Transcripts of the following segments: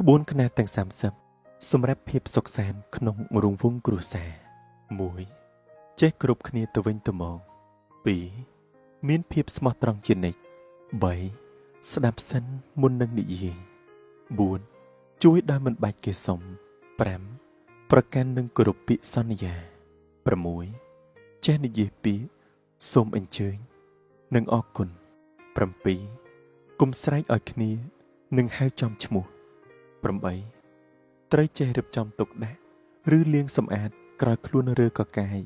ក្បួនខ្នាតទាំង30សម្រាប់ភាពសុខសាន្តក្នុងរង្វង់គ្រួសារ1ចេះគ្រប់គ្នាទៅវិញទៅមក2មានភាពស្មោះត្រង់ជានិច្ច3ស្ដាប់សិនមុននឹងនិយាយ4ជួយដោយមិនបាច់គេសុំ5ប្រកាន់នឹងគោរពពាក្យសន្យា6ចេះនិយាយពាក្យសូមអញ្ជើញនិងអរគុណ7គុំស្រែកឲ្យគ្នានិងហៅចំឈ្មោះ8ត្រូវចេះរៀបចំទុកដាក់ឬលាងសម្អាតក្រោយខ្លួនរើកកាយ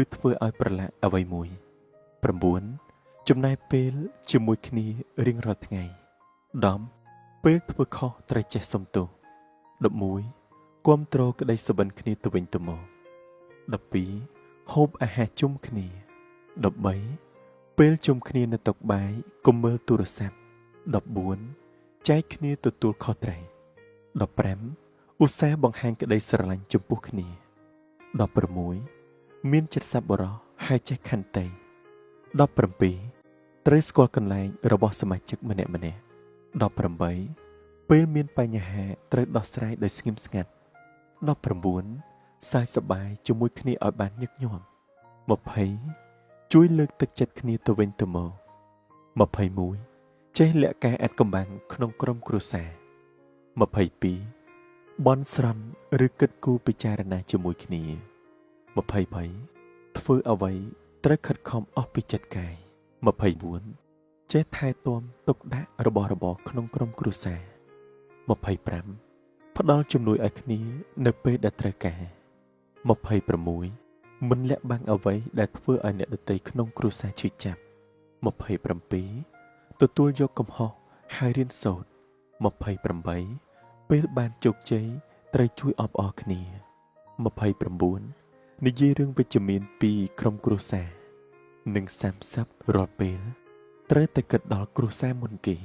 ឬធ្វើឲ្យប្រឡាក់អ្វីមួយ9ចំណាយពេលជាមួយគ្នារៀងរាល់ថ្ងៃ10ពេលធ្វើខុសត្រូវចេះសុំទោស11គាំទ្រក្តីសុបិនគ្នាទៅវិញទៅមក12ហូបអាហារជុំគ្នា13ពេលជុំគ្នានៅតុបាយកុំមើលទូរស័ព្ទ14ចែកគ្នាទទួលខុសត្រូវ15ឧស្សាហ៍បង្ហាញក្តីស្រឡាញ់ចំពោះគ្នា16មានចិត្តសប្បុរសហើយចេះខន្តី17ត្រូវស្គាល់កន្លែងរបស់សមាជិកម្នាក់18ពេលមានបញ្ហាត្រូវដោះស្រាយដោយស្ងៀមស្ងាត់19សើចសប្បាយជាមួយគ្នាឲ្យបានញឹកញាប់20ជួយលើកទឹកចិត្តគ្នាទៅវិញទៅមក21ចេះលាក់ការអាត់កំបាំងក្នុងក្រុមគ្រួសារ22បន់ស្រន់ឬគិតគូរពិចារណាជាមួយគ្នា23ធ្វើអ្វីត្រូវខិតខំអស់ពីចិត្តកាយ24ចេះថែទាំទុកដាក់របស់របរក្នុងក្រុមគ្រួសារ25ផ្ដល់ជំនួយឲ្យគ្នានៅពេលដែលត្រូវការ26មិនលាក់បាំងអ្វីដែលធ្វើឲ្យអ្នកដទៃក្នុងគ្រួសារឈឺចាប់27ទទួលយកកំហុសហើយរៀនសូត្រ28ពេលបានជោគជ័យត្រូវជួយអបអរគ្នា29និយាយរឿងវិជ្ជមានពីក្រុមគ្រួសារនិង30រាល់ពេលត្រូវតែគិតដល់គ្រួសារមុនគេ